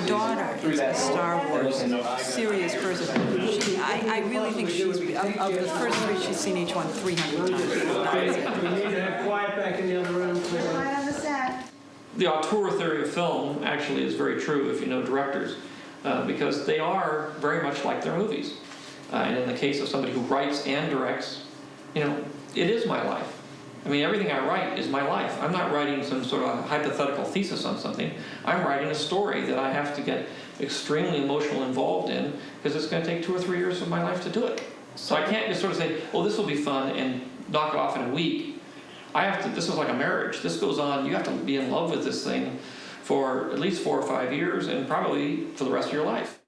My daughter is a Star Wars serious person. I really think she's, of the first three, she's seen each one 300 times. We need to have quiet back in the other room. Right on the set. The auteur theory of film actually is very true if you know directors, because they are very much like their movies. And in the case of somebody who writes and directs, you know, it is my life. I mean, everything I write is my life. I'm not writing some sort of hypothetical thesis on something. I'm writing a story that I have to get extremely emotional involved in, because it's going to take 2 or 3 years of my life to do it. So I can't just sort of say, oh, this will be fun and knock it off in a week. I have to, this is like a marriage. This goes on, you have to be in love with this thing for at least 4 or 5 years, and probably for the rest of your life.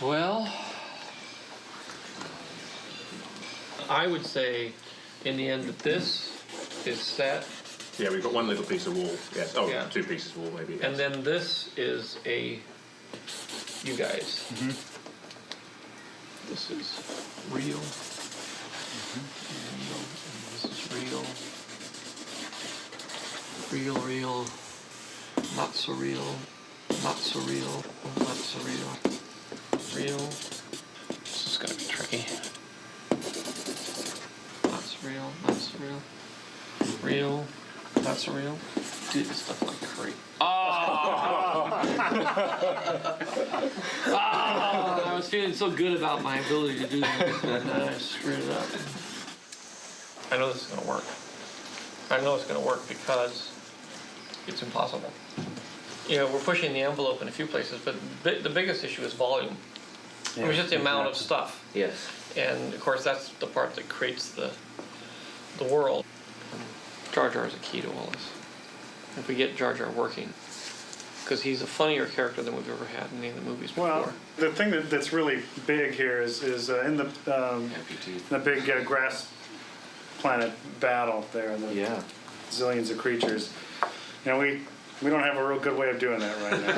Well, I would say in the end that this is set. Yeah, we've got one little piece of wall. Yes. Oh, yeah. 2 pieces of wall maybe. Yes. And then this is a you guys. Mm-hmm. This is real. Mm-hmm. Real. And this is real. Real. Not so real. Not so real. Not so real. Real. This is gonna be tricky. Not surreal, not surreal. Real, not surreal. Do this stuff like crazy. Oh! I was feeling so good about my ability to do this, and I screwed it up. I know this is gonna work. I know it's gonna work because it's impossible. You know, we're pushing the envelope in a few places, but the biggest issue is volume. Yeah, I mean, just the amount of stuff. Yes. And of course, that's the part that creates the world. Jar Jar is a key to all this. If we get Jar Jar working, because he's a funnier character than we've ever had in any of the movies before. Well, the thing that's really big here is in the big grass planet battle there, the zillions of creatures. You know, we don't have a real good way of doing that right now.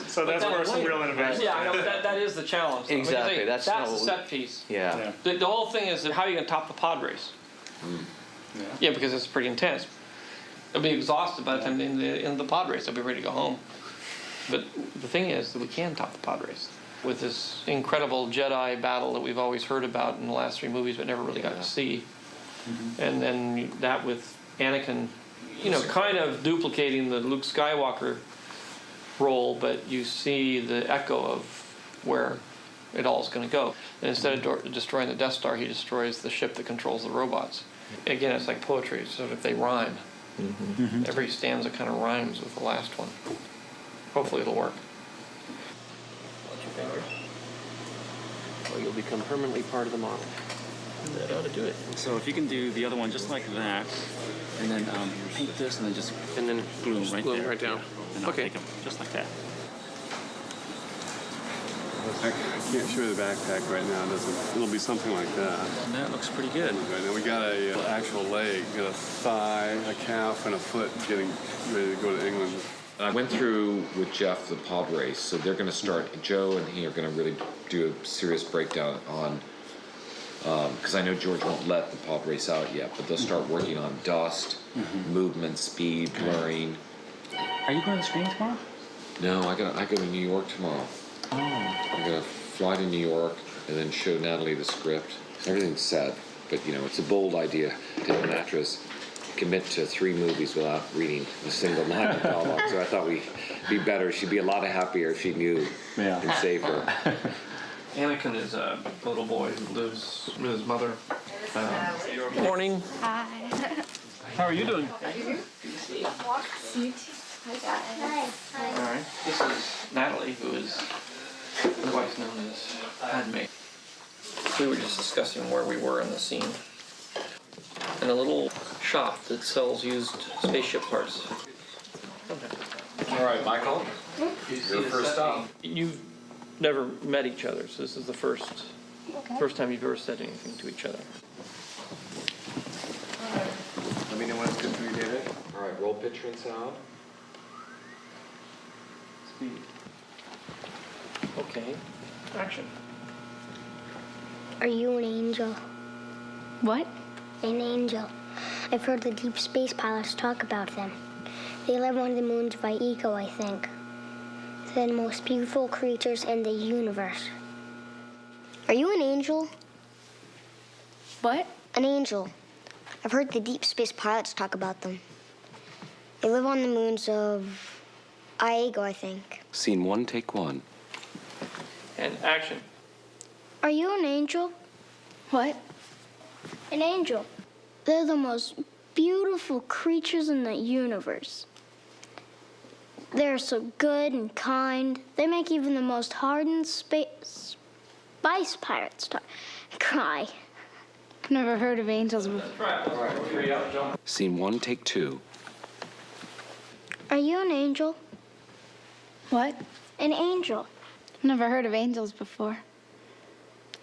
So that's where some real innovation. Yeah, I know, but that is the challenge. Exactly. That's the set piece. Yeah. The whole thing is how are you going to top the pod race? Yeah, because it's pretty intense. They'll be exhausted by the time they end the pod race. They'll be ready to go home. But the thing is that we can top the pod race with this incredible Jedi battle that we've always heard about in the last 3 movies but never really got to see. Mm-hmm. And then that with Anakin, you know, kind of duplicating the Luke Skywalker role, but you see the echo of where it all is going to go. And instead of destroying the Death Star, he destroys the ship that controls the robots. Again, it's like poetry, so if they rhyme. Mm-hmm. Mm-hmm. Every stanza kind of rhymes with the last one. Hopefully it'll work. Watch your finger. Or you'll become permanently part of the model. That ought to do it. So if you can do the other one just like that, and then paint this, and then just glue them right there. Right down. And I'll take them just like that. I can't show you the backpack right now. It'll be something like that. And that looks pretty good. Right now we got a actual leg, got a thigh, a calf, and a foot getting ready to go to England. I went through with Jeff the pod race, so they're going to start. Joe and he are going to really do a serious breakdown on. Because I know George won't let the pod race out yet, but they'll start working on dust, movement, speed, blurring. Are you going to the screening tomorrow? No, I go to New York tomorrow. Oh. I'm gonna fly to New York and then show Natalie the script. Everything's set, but you know it's a bold idea to have an actress commit to 3 movies without reading a single line of dialogue. So I thought we'd be better. She'd be a lot happier if she knew and safer. Anakin is a little boy who lives with his mother. Good morning. Hi. How are you doing? Hi, guys. Hi. All right. This is Natalie, who is otherwise known as Padme. We were just discussing where we were in the scene. In a little shop that sells used spaceship parts. All right, Michael. Your first stop. You've never met each other, so this is the first time you've ever said anything to each other. Let me know when it's good for you, David. All right, roll picture and sound. Speed. Okay. Action. Are you an angel? What? An angel. I've heard the deep space pilots talk about them. They live on the moons of Ego, I think. They're the most beautiful creatures in the universe. Are you an angel? What? An angel. I've heard the deep space pilots talk about them. They live on the moons of Ego, I think. Scene 1, take 1. And action. Are you an angel? What? An angel. They're the most beautiful creatures in the universe. They're so good and kind. They make even the most hardened spice pirates cry. Never heard of angels before. Scene 1, take 2. Are you an angel? What? An angel. Never heard of angels before.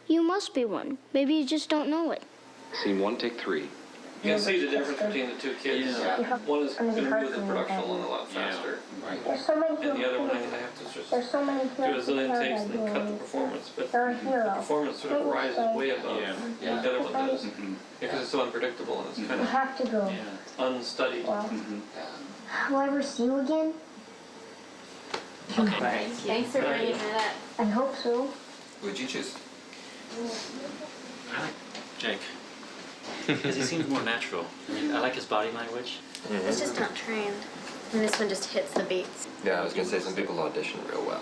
You must be one. Maybe you just don't know it. Scene 1, take 3. You can see the difference between the two kids. One is going to do the production a lot faster. There's so many And the other one, I have to just There's so many do a zillion takes and then cut the performance. But the performance sort of rises way above what the other one does. Because it's so unpredictable and it's kind of have to go. unstudied. Will I ever see you again? Okay. Thanks for bringing that I hope so. Who'd you choose? I like Jake. Because he seems more natural. I mean, I like his body language. It's just not trained. And this one just hits the beats. Yeah, I was gonna say some people audition real well.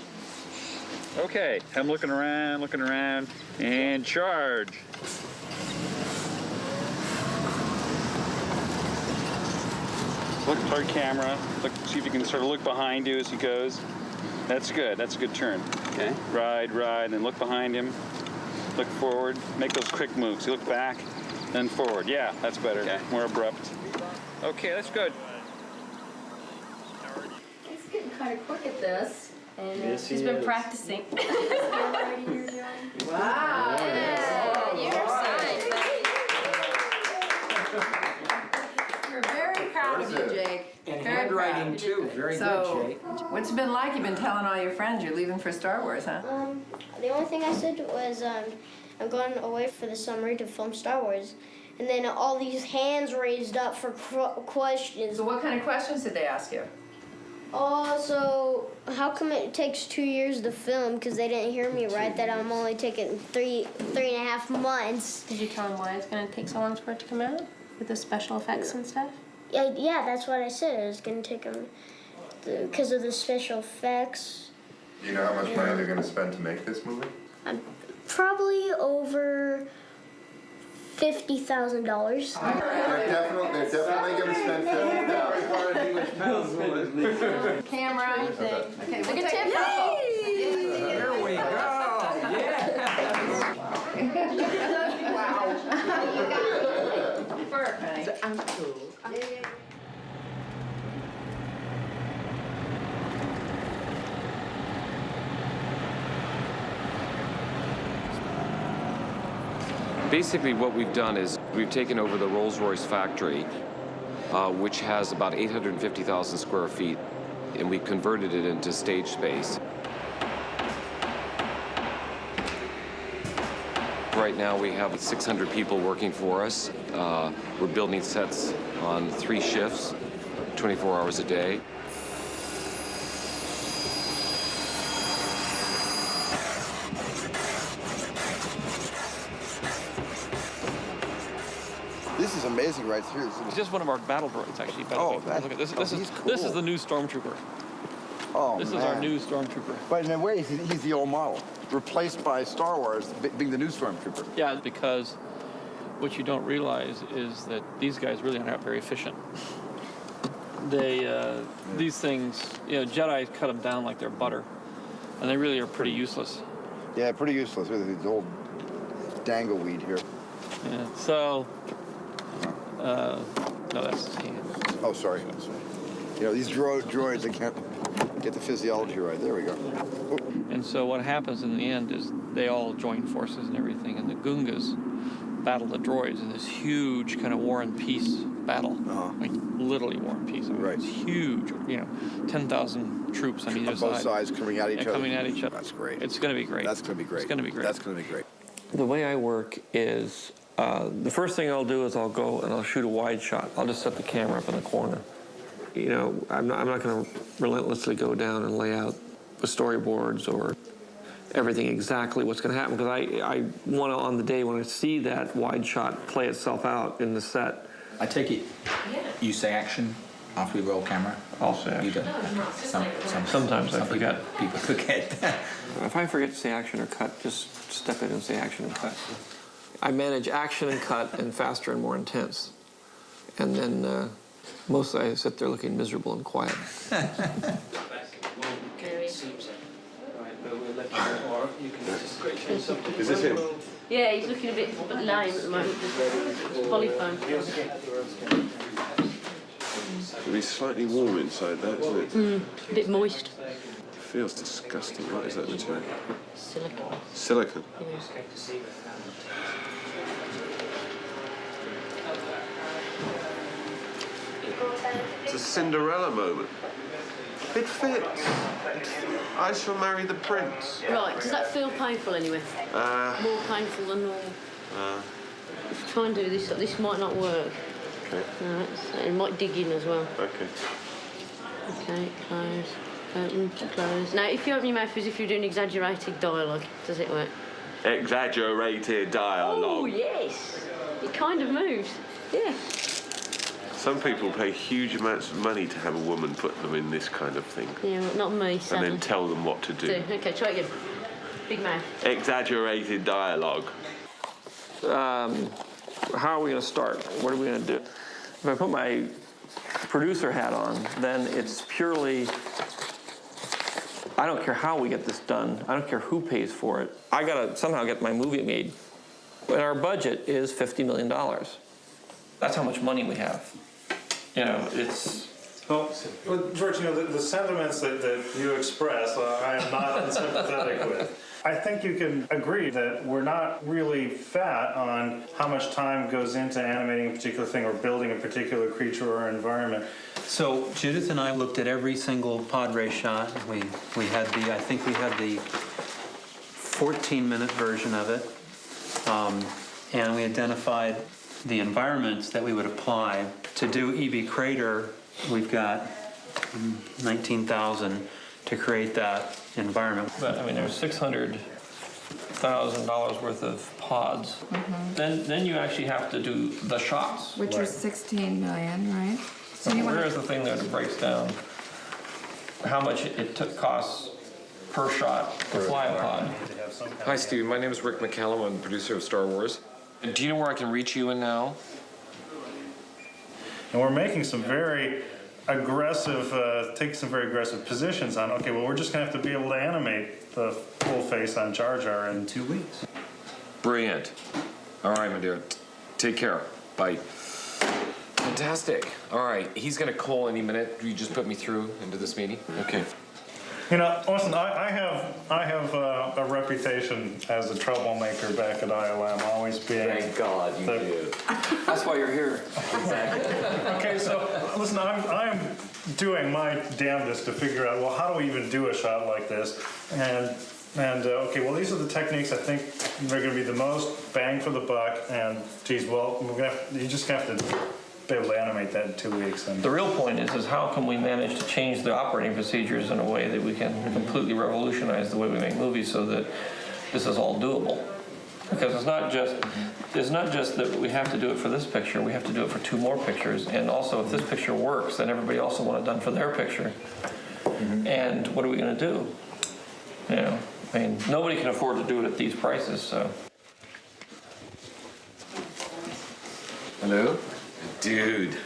Okay, I'm looking around, and charge. Look toward camera. Look, see if you can sort of look behind you as he goes. That's good. That's a good turn. Okay. Ride, then look behind him. Look forward. Make those quick moves. You look back, then forward. Yeah, that's better. Okay. More abrupt. Okay, that's good. He's getting kind of quick at this. And Yes, he's he been is. practicing. Wow. Yeah, you're signed, buddy. We're very proud of you, Jake. And Very handwriting proud. too, very So, good, Jake. what's it been like? You've been telling all your friends you're leaving for Star Wars, huh? The only thing I said was I'm going away for the summer to film Star Wars. And then all these hands raised up for questions. So what kind of questions did they ask you? Also, how come it takes 2 years to film? Because they didn't hear me right, that I'm only taking three and a half months. Did you tell him why it's going to take so long for it to come out? With the special effects and stuff? Yeah, that's what I said. It was going to take them because of the special effects. Do you know how much money they're going to spend to make this movie? Probably over $50,000. They're definitely going to spend $50,000. Camera. Okay, we'll take tip. There we go. Wow. Perfect. I'm cool. Basically what we've done is we've taken over the Rolls-Royce factory, which has about 850,000 square feet, and we've converted it into stage space. Right now we have 600 people working for us. We're building sets on 3 shifts, 24 hours a day. This is amazing right here. It's just one of our battle droids, actually. Oh, Look at this. This is the new Stormtrooper. Oh, This is our new Stormtrooper. But in a way, he's the old model, replaced by Star Wars being the new Stormtrooper. Yeah, because what you don't realize is that these guys really aren't very efficient. These things, Jedi cut them down like they're butter, and they really are pretty useless. Yeah, pretty useless. With the old dangleweed here. Yeah. So, no, that's his hand. Oh, sorry. These droids, they can't get the physiology right. There we go. Oh. And so what happens in the end is they all join forces and everything, and the Gungas battle the droids in this huge kind of war and peace battle, like literally War and Peace. I mean, it's huge. 10,000 troops on either side. Both sides coming at each other. Coming at each other. That's great. It's going to be great. That's going to be great. It's going to be great. That's going to be great. The way I work is the first thing I'll do is I'll go and I'll shoot a wide shot. I'll just set the camera up in the corner. I'm not going to relentlessly go down and lay out the storyboards or everything exactly what's going to happen, because I want to, on the day when I see that wide shot play itself out in the set. I take it you say action after we roll camera? I'll say action. You don't. Sometimes I forget. People forget. If I forget to say action or cut, just step in and say action and cut. I manage action and cut and faster and more intense. And then mostly I sit there looking miserable and quiet. Is this him? Yeah, he's looking a bit lame at the moment. Polyphone. It'll be slightly warm inside that, isn't it? A bit moist. Feels disgusting. What is that material? Silicone. Silicone. It's a Cinderella moment. It fits. I shall marry the prince. Right, does that feel painful anyway? More painful than normal. If you try and do this, this might not work. Okay. Right, so it might dig in as well. Okay. Okay, close, open, close. Now, if you open your mouth as if you're doing exaggerated dialogue, does it work? Exaggerated dialogue. Oh, yes. It kind of moves. Yeah. Some people pay huge amounts of money to have a woman put them in this kind of thing. Yeah, well, not me, sadly. And then tell them what to do. Okay, try it again. Big mouth. Exaggerated dialogue. How are we going to start? What are we going to do? If I put my producer hat on, then it's purely, I don't care how we get this done. I don't care who pays for it. I got to somehow get my movie made. And our budget is $50 million. That's how much money we have. It's... Well, George, the sentiments that you express, I am not unsympathetic with. I think you can agree that we're not really fat on how much time goes into animating a particular thing or building a particular creature or environment. So Judith and I looked at every single pod race shot. We had I think we had the 14-minute version of it, and we identified the environments that we would apply. To do EB Crater, we've got 19,000 to create that environment. But I mean, there's $600,000 worth of pods. Then you actually have to do the shots. Which was 16 million, right? So where's the thing that breaks down how much it costs per shot to fly a pod? Hi, Steve. My name is Rick McCallum. I'm the producer of Star Wars. Do you know where I can reach you in now? And we're making some very aggressive, taking some very aggressive positions on, okay, well, we're just going to have to be able to animate the full face on Jar Jar in 2 weeks. Brilliant. All right, my dear. Take care. Bye. Fantastic. All right. He's going to call any minute. You just put me through into this meeting? Okay. Listen, I have a reputation as a troublemaker back at ILM, always being... Thank God you do. That's why you're here. Exactly. Okay, so, listen, I'm doing my damnedest to figure out, well, how do we even do a shot like this? And okay, well, these are the techniques I think they're going to be the most bang for the buck, and, geez, well, you just have to be able to animate that in 2 weeks. And the real point is how can we manage to change the operating procedures in a way that we can completely revolutionize the way we make movies so that this is all doable? Because it's not just that we have to do it for this picture, we have to do it for 2 more pictures, and also if this picture works, then everybody also want it done for their picture. And what are we going to do? I mean, nobody can afford to do it at these prices, so. Hello? Dude,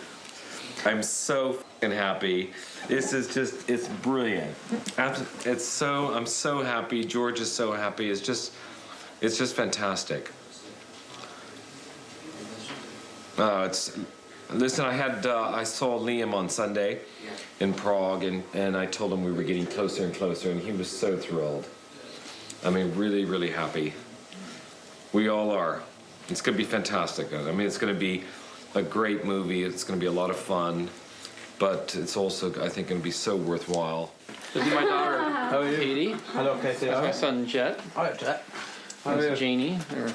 I'm so f***ing happy. This is just, it's brilliant. I'm so happy. George is so happy. It's just fantastic. Listen, I saw Liam on Sunday in Prague, and I told him we were getting closer and closer, and he was so thrilled. I mean, really, really happy. We all are. It's going to be fantastic. I mean, it's going to be a great movie. It's going to be a lot of fun, but it's also, I think, going to be so worthwhile. This is my daughter, How are you? Katie. Hello, Katie. That's my son, Jet. Hi, Jet. How are This you? is Janie, her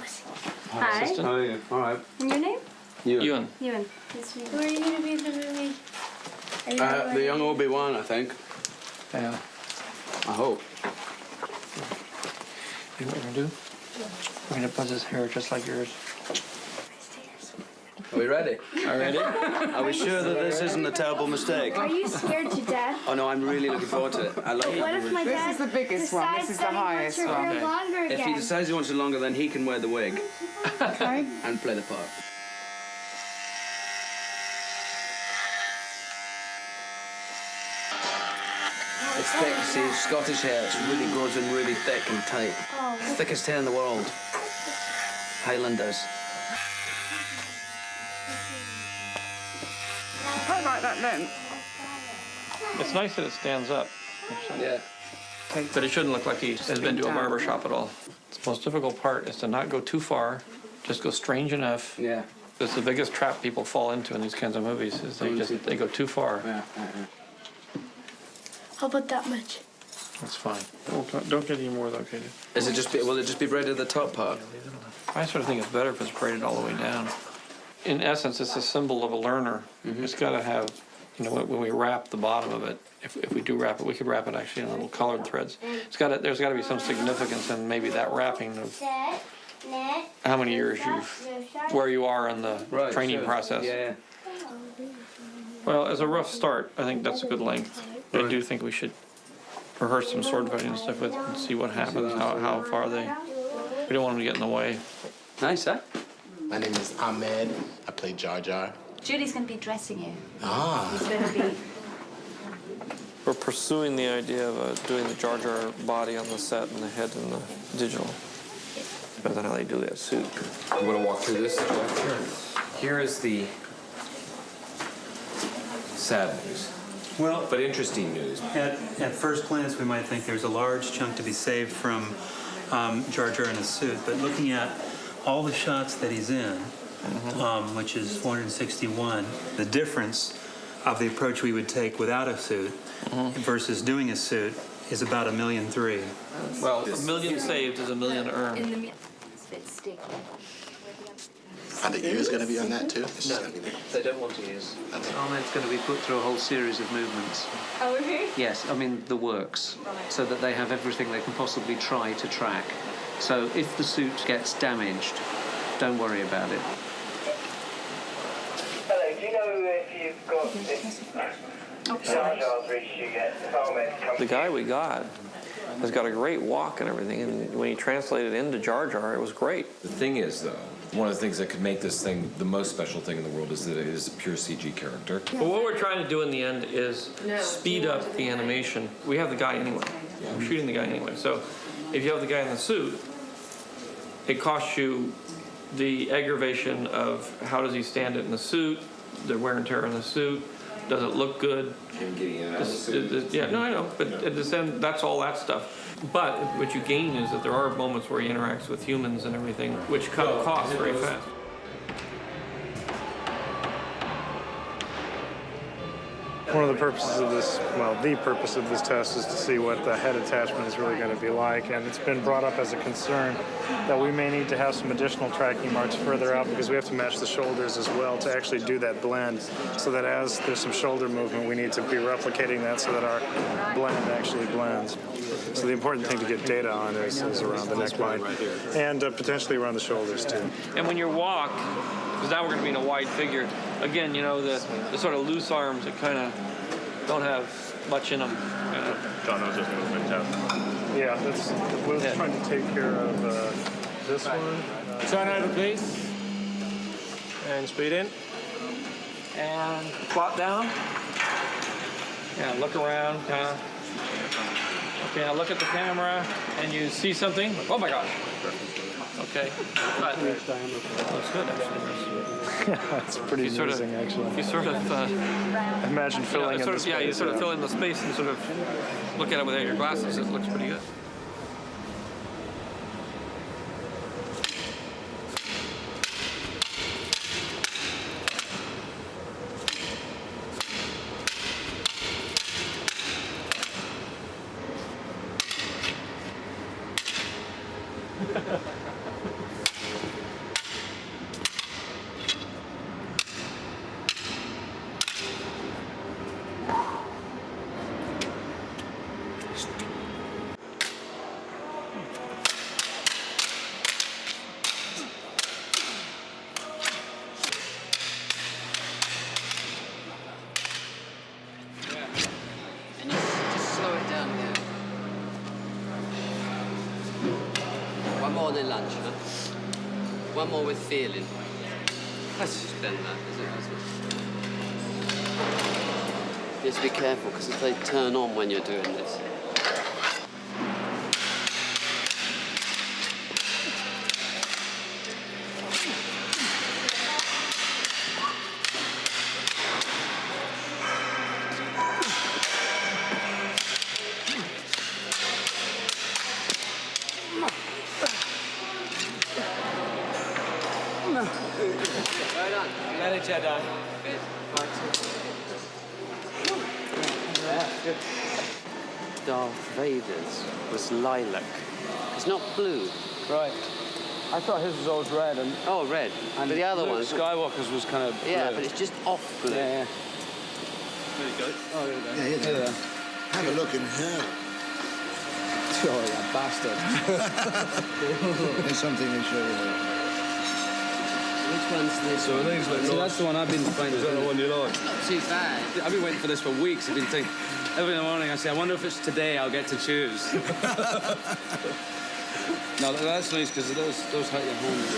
Hi. assistant. How are you? All right. And your name? Ewan. Ewan. Who are you going to be in the movie? Are you The young Obi-Wan, I think. Yeah. I hope. You know what we're going to do? We're going to buzz his hair just like yours. Are we ready? Are we ready? Are we sure that this isn't a terrible mistake? Are you scared to death? Oh no, I'm really looking forward to it. I love What if my dad This is the biggest one. This is the highest decides that he one. wants her hair longer If he again? decides he wants it longer, then he can wear the wig Okay. and play the part. It's thick, see, Scottish hair, it really grows in really thick and tight. Oh. Thickest hair in the world. Highlanders. Quite like that length. It's nice that it stands up. Actually. Yeah. But it shouldn't look like he has been to a barber shop at all. The most difficult part is to not go too far, just go strange enough. Yeah. That's the biggest trap people fall into in these kinds of movies, is they go too far. Yeah. How about that much? That's fine. Don't get any more though, Katie. Is it just will it just be braided the top part? I sort of think it's better if it's braided all the way down. In essence, it's a symbol of a learner. It's got to have, you know, when we wrap the bottom of it, if we do wrap it, we could wrap it actually in little colored threads. There's got to be some significance in maybe that wrapping of how many years where you are in the training process. Yeah. Well, as a rough start, I think that's a good length. I do think we should rehearse some sword fighting and stuff with and see what happens, how far they. We don't want them to get in the way. Nice, huh? My name is Ahmed. I play Jar Jar. Julie's going to be dressing you. Ah. It's going to be... We're pursuing the idea of doing the Jar Jar body on the set and the head in the digital. Depends on how they do that suit. You want to walk through this? Sure. Here is the sad news. Well, but interesting news. At first glance, we might think there's a large chunk to be saved from Jar Jar in a suit, but looking at all the shots that he's in, which is 461, the difference of the approach we would take without a suit versus doing a suit is about $1.3 million. Well, $1 million saved is $1 million earned. It's a bit sticky. Are the ears going to be on that too? No, they don't want ears. Ahmed's going to be put through a whole series of movements. Oh, really? Yes, I mean the works, so that they have everything they can possibly try to track. So if the suit gets damaged, don't worry about it. Hello, do you know if you've got this Jar Jar's reached you yet? If Ahmed's come The guy we got has got a great walk and everything, and when he translated into Jar Jar, it was great. The thing is, though, one of the things that could make this thing the most special thing in the world is that it is a pure CG character. But what we're trying to do in the end is speed up the animation. We have the guy anyway. We're shooting the guy anyway. So if you have the guy in the suit, it costs you the aggravation of how does he stand it in the suit, the wear and tear in the suit, does it look good? Yeah, no, I know, but at this end, that's all that stuff. But what you gain is that there are moments where he interacts with humans and everything, which cut costs very fast. One of the purposes of this, well, the purpose of this test is to see what the head attachment is really going to be like, and it's been brought up as a concern that we may need to have some additional tracking marks further out because we have to match the shoulders as well to actually do that blend, so that as there's some shoulder movement, we need to be replicating that so that our blend actually blends. So the important thing to get data on is around the neckline and potentially around the shoulders too. And when you walk, because now we're going to be in a wide figure, again, you know, the sort of loose arms that kind of don't have much in them. John knows this movement, Yeah, that's Will's trying to take care of this one. Turn over, please. And speed in. And plot down. Yeah, look around, kind of. Okay, now look at the camera, and you see something. Oh my gosh. Okay. But looks good, actually. Yeah, it's pretty amazing, actually. You sort of imagine filling in the space. Yeah, you sort of fill in the space and sort of look at it without your glasses. It looks pretty good. Just slow it down here. One more than lunch, huh? One more with feeling. Let's just bend that, is it? You have to be careful, because if they turn on when you're doing this. Let it, Jedi. Darth Vader's was lilac. It's not blue. Right. I thought his was always red. And oh, red. And but the other Luke one. Skywalker's was kind of blue. Yeah, but it's just off blue. Yeah. There you go. Oh, there you go. Yeah, here they are. Have a look in here. Oh, you bastard. There's something they show you. Which one's this? So these look nice. That's the one I've been playing. Is that the one you like? Not too bad. I've been waiting for this for weeks. I've been thinking, every morning I say, I wonder if it's today I'll get to choose. No, that's nice because those hurt your hands.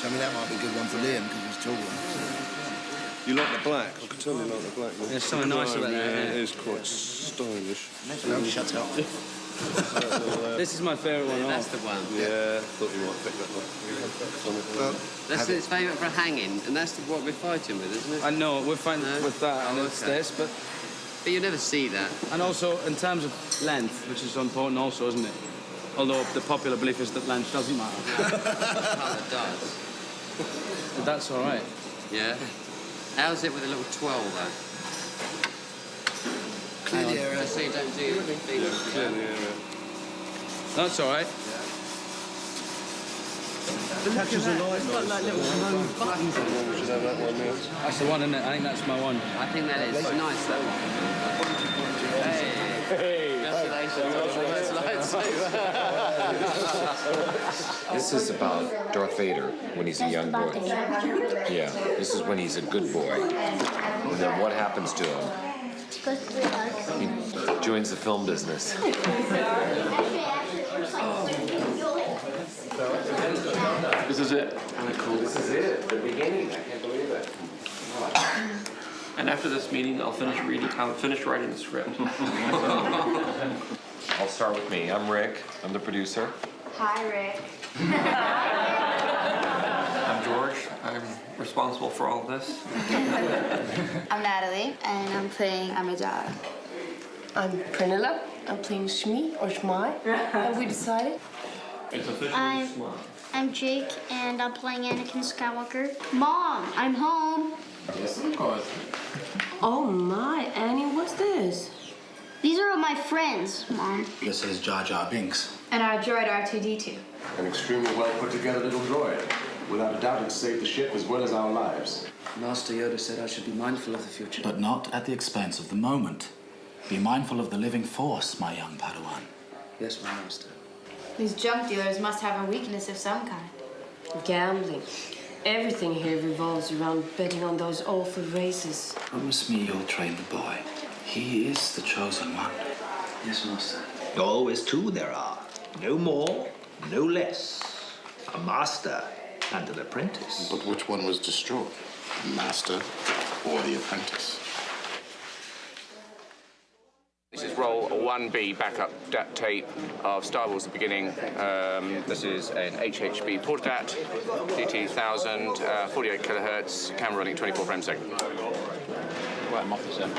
So, I mean, that might be a good one for Liam because he's taller. You like the black? I can tell you like the black. There's something nice about that. Yeah, it is quite stylish. No, shut up. This is my favourite one. That's the one. Yeah, I thought you might pick that one. That's its favourite for hanging, and that's what we're fighting with, isn't it? I know, we're fighting with that, and it's this, but you never see that. And also, in terms of length, which is important also, isn't it? Although the popular belief is that length doesn't matter. Well, it does. But that's all right. Yeah. How's it with a little 12, though? Clear the area. So you don't do anything. Clear the area. That's all right. Catches a light noise. Should have that one now. That's the one, isn't it? I think that's my one. I think that is nice, though. Hey. This is about Darth Vader when he's a young boy. Yeah, this is when he's a good boy. And then what happens to him? He joins the film business. This is it. This is it, the beginning. I can't believe it. And after this meeting, I'll finish writing the script. I'll start with me. I'm Rick. I'm the producer. Hi, Rick. I'm George. I'm responsible for all this. I'm Natalie, and I'm playing Amidala. I'm Pranilla. I'm playing Shmi or Shmai. Have we decided? It's officially I'm Jake, and I'm playing Anakin Skywalker. Mom, I'm home. Yes, of course. Oh my, Annie, what's this? These are all my friends, Mom. This is Jar Jar Binks. And our droid R2-D2. An extremely well put together little droid. Without a doubt, it saved the ship as well as our lives. Master Yoda said I should be mindful of the future. But not at the expense of the moment. Be mindful of the living force, my young Padawan. Yes, my master. These junk dealers must have a weakness of some kind. Gambling. Everything here revolves around betting on those awful races. Promise me you'll train the boy. He is the chosen one. Yes, master. Always two there are. No more, no less. A master and an apprentice. But which one was destroyed? The master or the apprentice? This is roll 1B backup tape of Star Wars: The Beginning. This is an HHB portat, DT1000, 48 kilohertz, camera running 24 frames a second. Right, I'm off the set.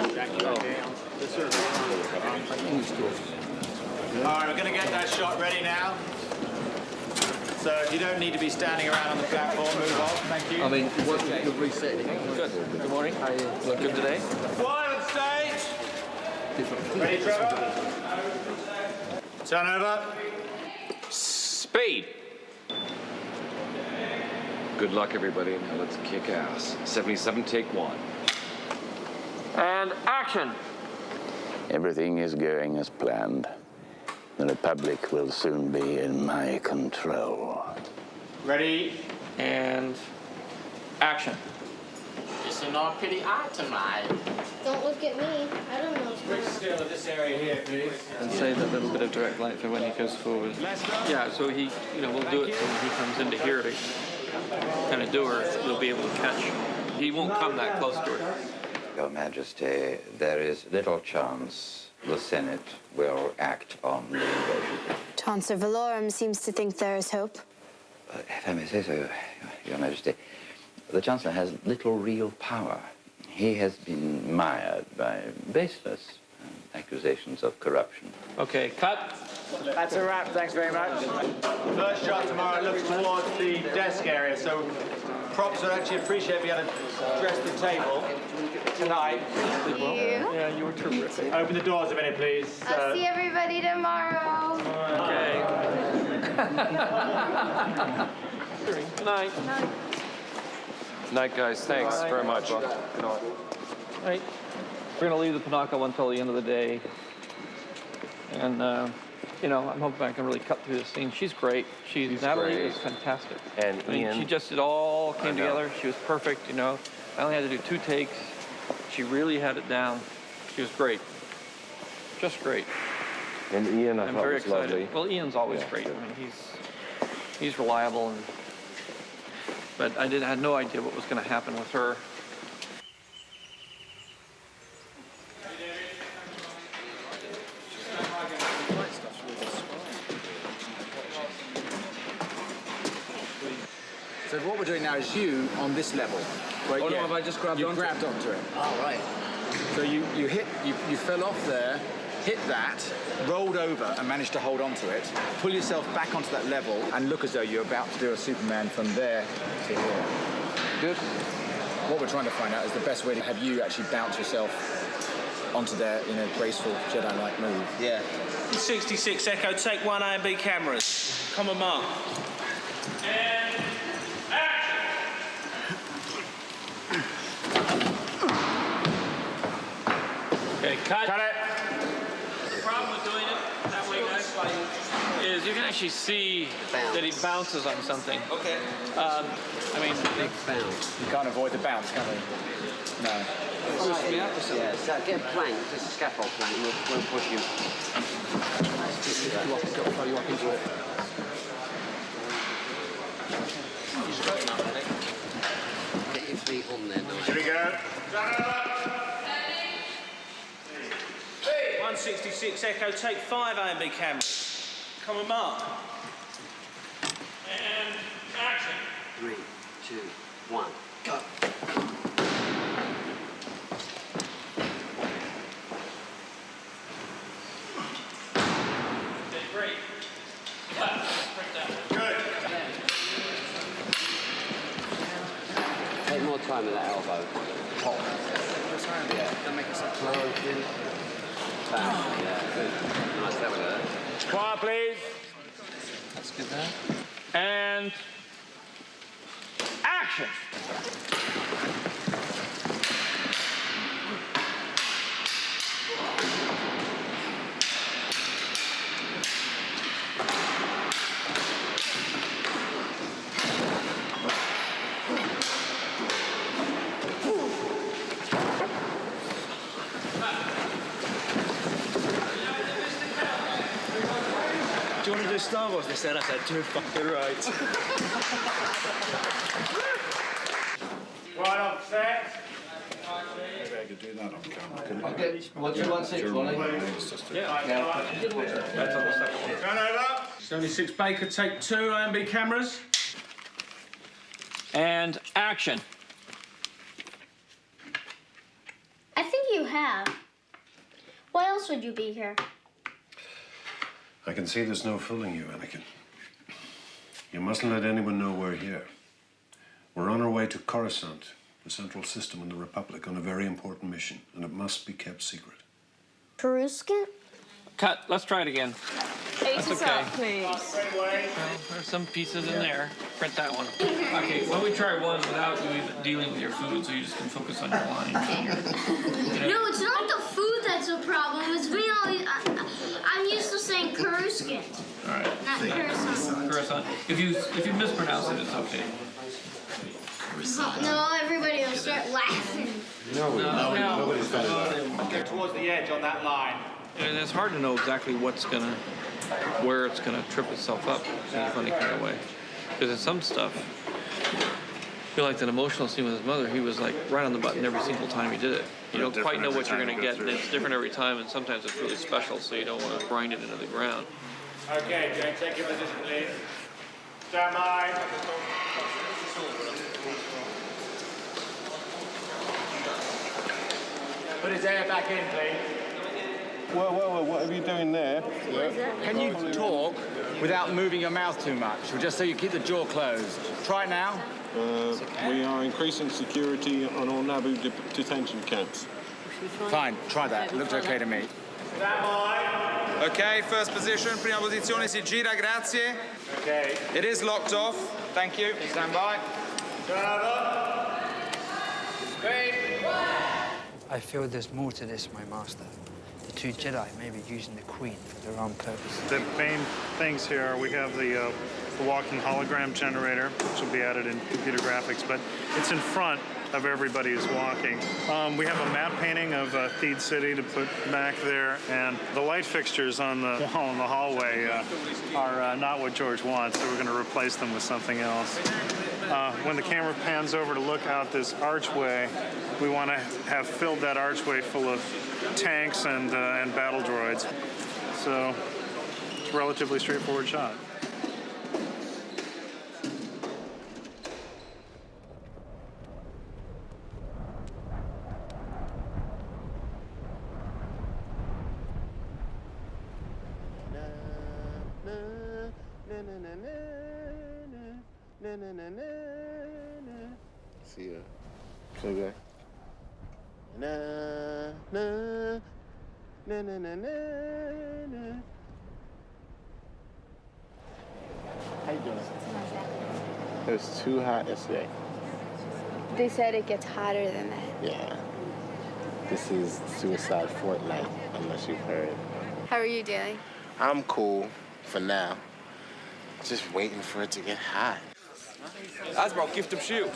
All right, we're going to get that shot ready now. So you don't need to be standing around on the platform. Move off. Thank you. I mean, you're resetting. Good. Good morning. How are you? Look good today? Quiet on stage. different. Ready, Trevor? Turn over. Speed. Good luck, everybody. Now let's kick ass. 77, take one. And action. Everything is going as planned. The Republic will soon be in my control. Ready, and action. It's not pretty hard tonight. Don't look at me. I don't know. Quick scale of this area here, please. And save a little bit of direct light for when he goes forward. Yeah, so he, we'll do it so when he comes into here to kind of do her, you'll be able to catch. He won't come that close to her. Your Majesty, there is little chance the Senate will act on the invasion. Chancellor Valorum seems to think there is hope. If I may say so, Your Majesty, the Chancellor has little real power. He has been mired by baseless accusations of corruption. Okay, cut. That's a wrap, thanks very much. First shot tomorrow looks towards the desk area, so props would actually appreciate if you had to dress the table tonight. Thank you. Yeah, you were terrific. Open the doors a minute, please. I'll see everybody tomorrow. Okay. Good night. Night, guys. Thanks very much. Good night. Right. We're going to leave the Pinocchio until the end of the day. And, I'm hoping I can really cut through this scene. She's great. Natalie great. is fantastic. And Ian. She just, it all came together. She was perfect, I only had to do 2 takes. She really had it down. She was great. Just great. And Ian, I I'm thought very was excited. lovely. Well, Ian's always great. He's reliable, but I had no idea what was going to happen with her. So what we're doing now is you on this level. Right, Oh, no, have I just grabbed onto it? You grabbed onto it. Oh, right. So you fell off there, hit that, rolled over and managed to hold onto it. Pull yourself back onto that level and look as though you're about to do a Superman from there to here. Good. What we're trying to find out is the best way to have you actually bounce yourself onto there in a graceful Jedi-like move. Yeah. 66 Echo, take 1 A and B cameras. Come on, Mark. And action! Okay, cut. Cut it. The problem with doing it that way, guys, is you can actually see that he bounces on something. Okay. Big bounce. You can't avoid the bounce, can we? No. Yeah, so get a plank, just a scaffold plank, we'll push you. Throw you up into it. Get your feet on there, Nigel. Here we go. 166 Echo, take 5 A and B cameras. Come on, Mark. And action. 3, 2, 1, go. Great. Good. Take more time with that elbow. More time? Yeah. Don't make yourself planting. Back. Yeah, good. Nice, there we go. Quiet, please. That's good there. And action! Do you want to do Star Wars? They said, I said, too fucking right. Right on set. Maybe I could do that on camera. Okay. What's your 1-6, Wally? Yeah. That's on the second one. Turn over. 76 Baker, take 2 A and B cameras. And action. I think you have. Why else would you be here? I can see there's no fooling you, Anakin. You mustn't let anyone know we're here. We're on our way to Coruscant, the central system in the Republic, on a very important mission, and it must be kept secret. Peruskin? Cut. Let's try it again. That's okay. please. Well, there's some pieces in there. Print that one. Okay, why don't we try one without dealing with your food, so you just can focus on your lines. No, it's not the food that's a problem. It's me always. I'm used to saying Peruskin. All right. Not Kurasant. Kurasant. If you mispronounce it, it's okay. No, everybody will start laughing. Nobody's going to. Get towards the edge on that line. And it's hard to know exactly where it's gonna trip itself up in a funny kind of way. Because in some stuff, I feel like that emotional scene with his mother, he was like right on the button every single time he did it. You don't quite know what you're gonna get, and it's different every time, and sometimes it's really special, so you don't want to grind it into the ground. Okay, Jane, take your position, please. Stand by. Put his hair back in, please. Whoa, what are you doing there? Can you talk without moving your mouth too much, or just so you keep the jaw closed? Try it now. We are increasing security on all Nabu detention camps. Fine, try that. It looked okay to me. Okay, first position, prima posizione, si gira, grazie. Okay. It is locked off. Thank you. Stand by. I feel there's more to this, my master. The two Jedi may be using the Queen for their own purposes. The main things here are we have the walking hologram generator, which will be added in computer graphics, but it's in front of everybody who's walking. We have a map painting of Theed City to put back there, and the light fixtures on the wall in the hallway are not what George wants, so we're going to replace them with something else. When the camera pans over to look out this archway, we want to have filled that archway full of tanks and battle droids. So it's a relatively straightforward shot. See ya. Sugar. Na na na na na na. How you doing? It was too hot yesterday. They said it gets hotter than that. Yeah. This is Suicide Fortnite, unless you've heard. How are you doing? I'm cool for now. Just waiting for it to get hot. That's about gift of shoe.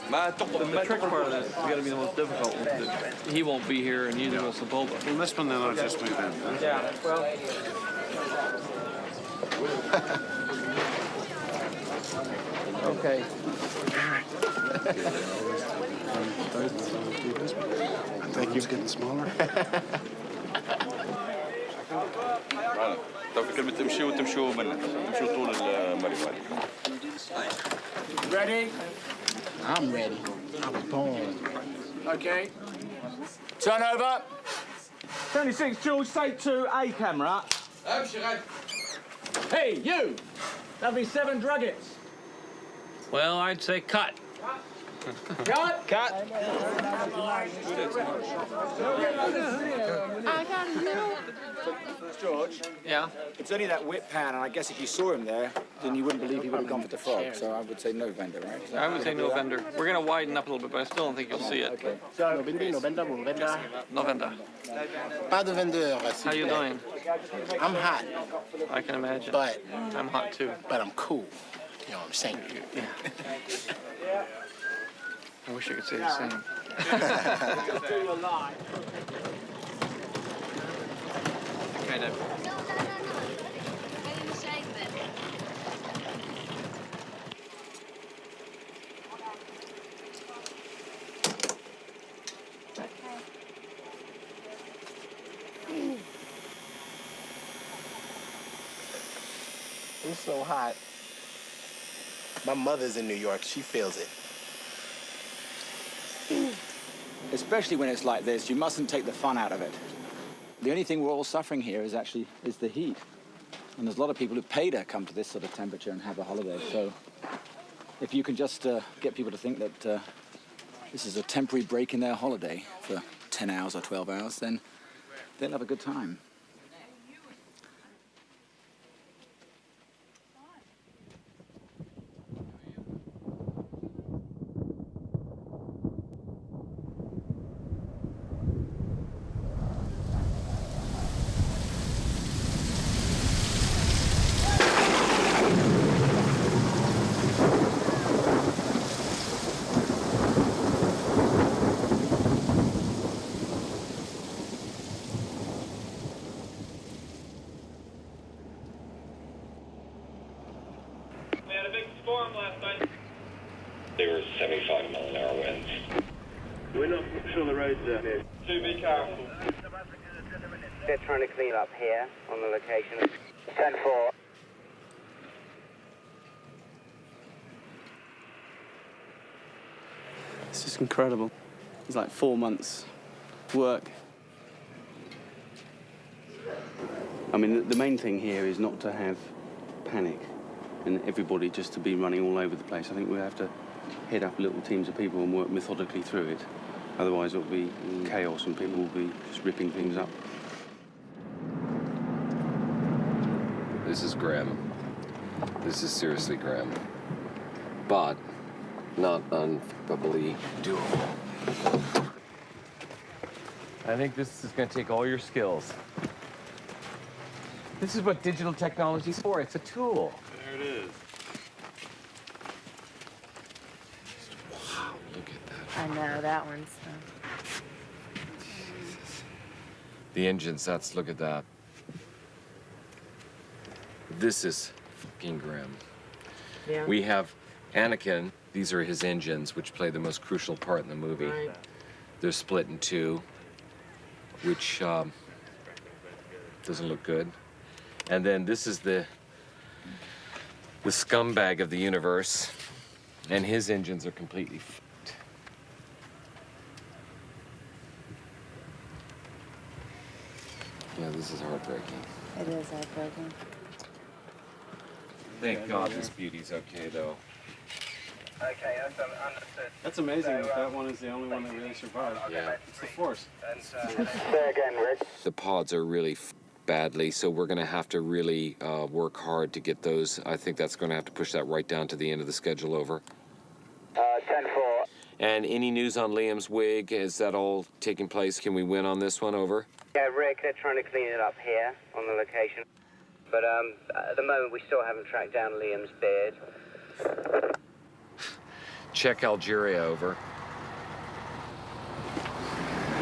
The trick part of this is got to be the most difficult one. He won't be here, and neither will Sebulba. Well, this one then I'll just move in. Huh? Yeah, well. Okay. Thank you. It's getting smaller. Ready? I'm ready. I was born. Okay. Turn over. 26, George, take 2A camera. Hey, you! That'll be 7 druggets. Well, I'd say cut. Cut! Cut! George? Yeah? It's only that whip pan, and I guess if you saw him there, then you wouldn't believe he would have gone for the frog, so I would say no vendor, right? I would say no vendor. We're going to widen up a little bit, but I still don't think you'll see it. Okay. No vendor. No vendor. Pas de vendeur. How you doing? I'm hot. I can imagine. But I'm hot too. But I'm cool. You know what I'm saying? Yeah. I wish I could say the same. Kind of. It's so hot. My mother's in New York. She feels it. Especially when it's like this, you mustn't take the fun out of it. The only thing we're all suffering here is the heat. And there's a lot of people who pay to come to this sort of temperature and have a holiday. So if you can just get people to think that this is a temporary break in their holiday for 10 hours or 12 hours, then they'll have a good time. They were 75-mile-an-hour winds. We're not sure the roads are here. Do be careful. They're trying to clean up here on the location. 10-4. It's just incredible. It's like 4 months work. I mean, the main thing here is not to have panic and everybody just to be running all over the place. I think we have to head up little teams of people and work methodically through it. Otherwise, it'll be chaos and people will be just ripping things up. This is grim. This is seriously grim. But not unfuckably doable. I think this is going to take all your skills. This is what digital technology is for. It's a tool. There it is. Wow, look at that. I know, that one's... The engines, look at that. This is fucking grim. Yeah. We have Anakin. These are his engines, which play the most crucial part in the movie. Right. They're split in two, which doesn't look good. And then this is the scumbag of the universe, and his engines are completely fucked. Yeah, this is heartbreaking. It is heartbreaking. Thank God this beauty's okay, though. Okay, understood. That's amazing that one is the only one that really survived. Yeah. It's the Force. Say again, Rick. The pods are really badly, so we're going to have to really work hard to get those. I think that's going to have to push that right down to the end of the schedule. Over. 10-4. And any news on Liam's wig? Is that all taking place? Can we win on this one? Over. Yeah, Rick, they're trying to clean it up here on the location. But at the moment, we still haven't tracked down Liam's beard. Check Algeria. Over.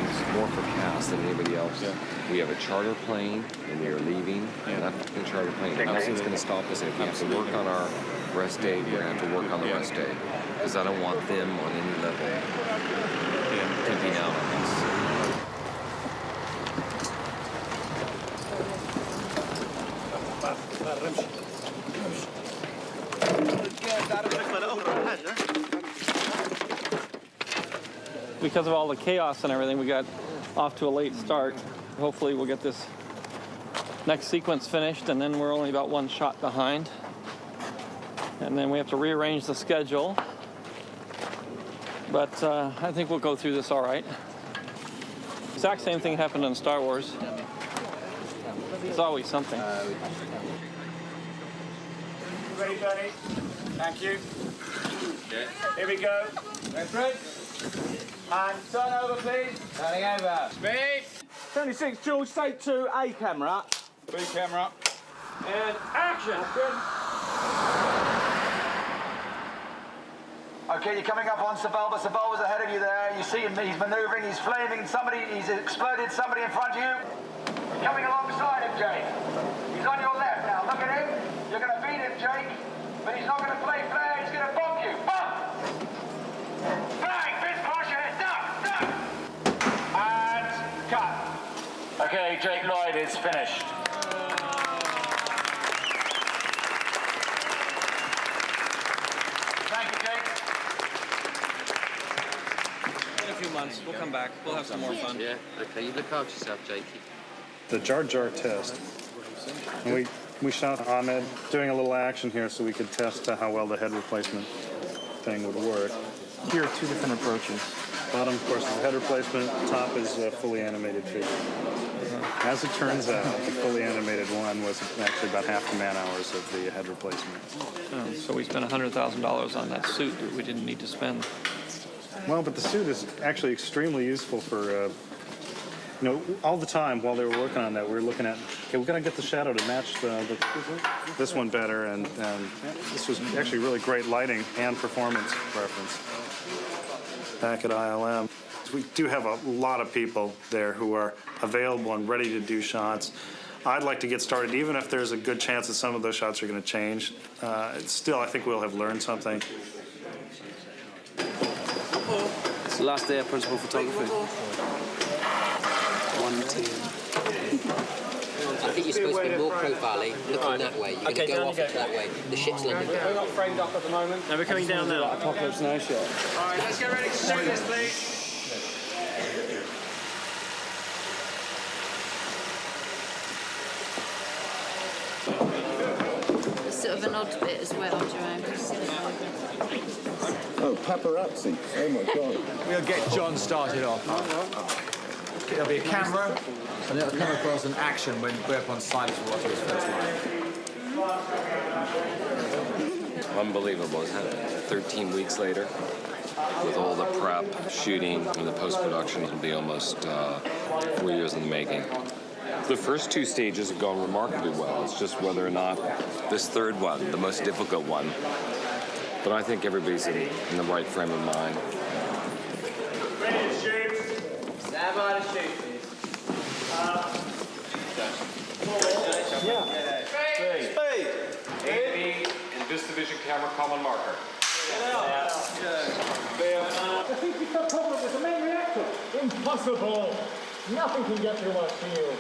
It's more for Cass than anybody else. Yeah. We have a charter plane, and we are leaving. Yeah. And that fucking charter plane, nothing's going to stop us. And if we have to work on our rest day, we're going to have to work on the rest day. Because I don't want them on any level pimping out on us. Because of all the chaos and everything, we got off to a late start. Hopefully we'll get this next sequence finished, and then we're only about one shot behind. And then we have to rearrange the schedule. But I think we'll go through this all right. Exact same thing happened in Star Wars. It's always something. Ready, Benny? Thank you. Here we go. That's right. And turn over, please. Turning over. Speed. 26, George, take 2, A camera. B camera. And action. Okay, you're coming up on Sebulba. Sebulba's ahead of you there. You see him, he's manoeuvring, he's flaming, he's exploded somebody in front of you. You're coming alongside him, Jake. He's on your left now. Look at him. You're going to beat him, Jake. But he's not going to play fair. He's going to bump you. Bump! Bang! Fist crush your head. Duck! And cut. Okay, Jake Lloyd is finished. Thank you, Jake. In a few months, we'll come back. We'll have some more fun. Yeah, okay. You look after yourself, Jakey. The Jar Jar test. And we shot Ahmed doing a little action here so we could test how well the head replacement thing would work. Here are 2 different approaches. Bottom, of course, is the head replacement. Top is a fully animated figure. As it turns out, the fully animated one was actually about half the man-hours of the head replacement. Oh, so we spent $100,000 on that suit that we didn't need to spend. Well, but the suit is actually extremely useful for, all the time while they were working on that, we were looking at, okay, we're going to get the shadow to match this one better, and this was actually really great lighting and performance reference back at ILM. We do have a lot of people there who are available and ready to do shots. I'd like to get started, even if there's a good chance that some of those shots are going to change. Still, I think we'll have learned something. It's the last day of principal photography. 1, 2. I think you're supposed to be more profiling, looking that way. You're going to go off that way. The ship's landing down. We're not framed up at the moment. No, we're coming down now. Apocalypse Now shot. All right, let's get ready to shoot this, please. Sort of an odd bit as well, Jerome. Oh, paparazzi. Oh, my God. We'll get John started off. There'll be a camera, and it'll come across an action when we're up on site to watch his first line. Unbelievable, isn't it? 13 weeks later, with all the prep, shooting, and the post-production, it'll be almost 4 years in the making. The first 2 stages have gone remarkably well. It's just whether or not this third one, the most difficult one. But I think everybody's in the right frame of mind. Ready to shoot. Stand by to shoot, please. Speed. AB and this division camera common marker. I think you've got a problem with the main reactor. Impossible. Nothing can get through our shield.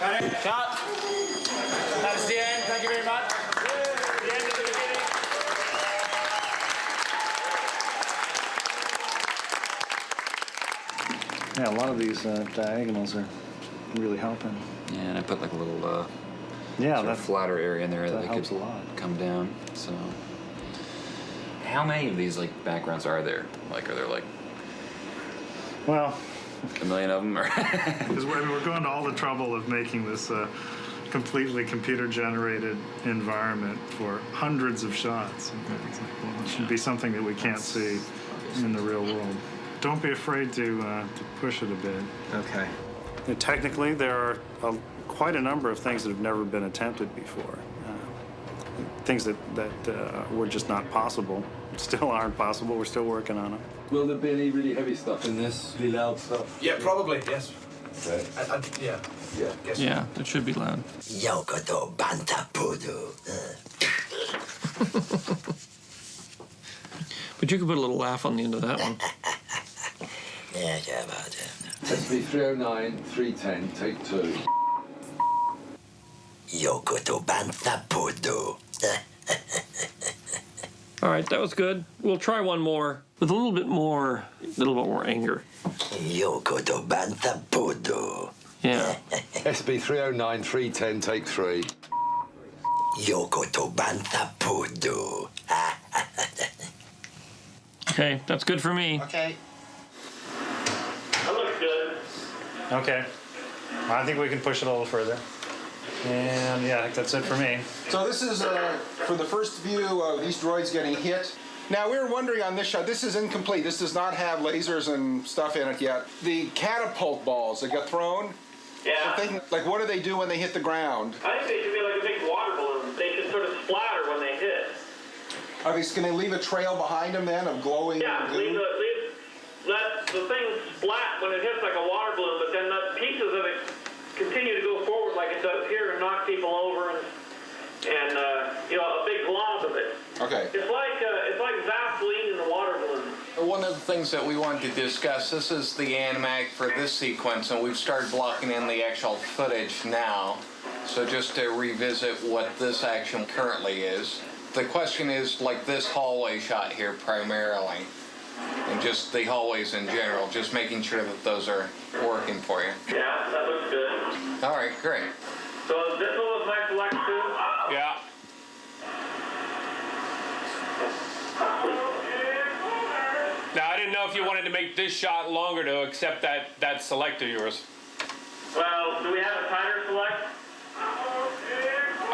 Cut it. Cut. That's the end. Thank you very much. The end of the beginning. Yeah, a lot of these diagonals are really helping. Yeah, and I put like a little sort of flatter area in there that helps could a lot. come down. So, how many of these like backgrounds are there? Like, are there like Well, a million of them? Or because we're going to all the trouble of making this completely computer-generated environment for hundreds of shots. It should be something that we can't see in the real world. Don't be afraid to push it a bit. Okay. And technically, there are quite a number of things that have never been attempted before. Things that were just not possible, still aren't possible. We're still working on them. Will there be any really heavy stuff in this? Really loud stuff? Yeah, probably, yes. Okay. Yeah. Yeah. Yeah, it should be loud. Yokoto Bantapudu. But you could put a little laugh on the end of that one. SB 309, 310, take 2. Yokoto Bantapudu. All right, that was good. We'll try one more with a little bit more anger. Yokoto Bantapudu. Yeah. SB 309, 310, take 3. Yokoto Bantapudu. Okay, that's good for me. Okay. That looks good. Okay. I think we can push it a little further. And yeah, I think that's it for me. So this is for the first view of these droids getting hit. Now we were wondering on this shot, this is incomplete. This does not have lasers and stuff in it yet. The catapult balls that got thrown. Yeah. Like what do they do when they hit the ground? I think they should be like a big water balloon. They should sort of splatter when they hit. Are they going to leave a trail behind them then of glowing? Yeah, let the thing splat when it hits like a water balloon, but then the pieces of it continue to go forward like it does here and knock people over and a big glob of it. Okay. It's like Vaseline in the water balloon. One of the things that we wanted to discuss, this is the animatic for this sequence, and we've started blocking in the actual footage now. So just to revisit what this action currently is. The question is like this hallway shot here primarily, and just the hallways in general, just making sure that those are working for you. Yeah, that looks good. All right, great. So this one was my select too? Yeah. Now, I didn't know if you wanted to make this this shot longer to accept that select of yours. Well, do we have a tighter select?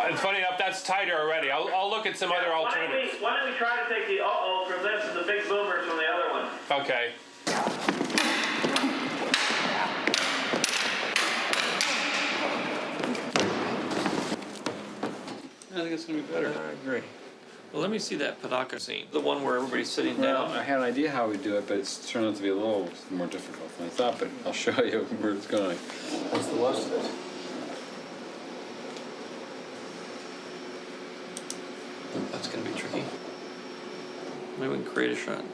It's funny enough, that's tighter already. I'll look at some other alternatives. Why don't we try to take the uh-oh from this and the big boomers from the other one? Okay. I think it's going to be better. I agree. Well, let me see that Panaka scene, the one where everybody's sitting down. I had an idea how we'd do it, but it's turned out to be a little more difficult than I thought, but I'll show you where it's going. What's the worst of it? That's going to be tricky. Maybe we can create a shot.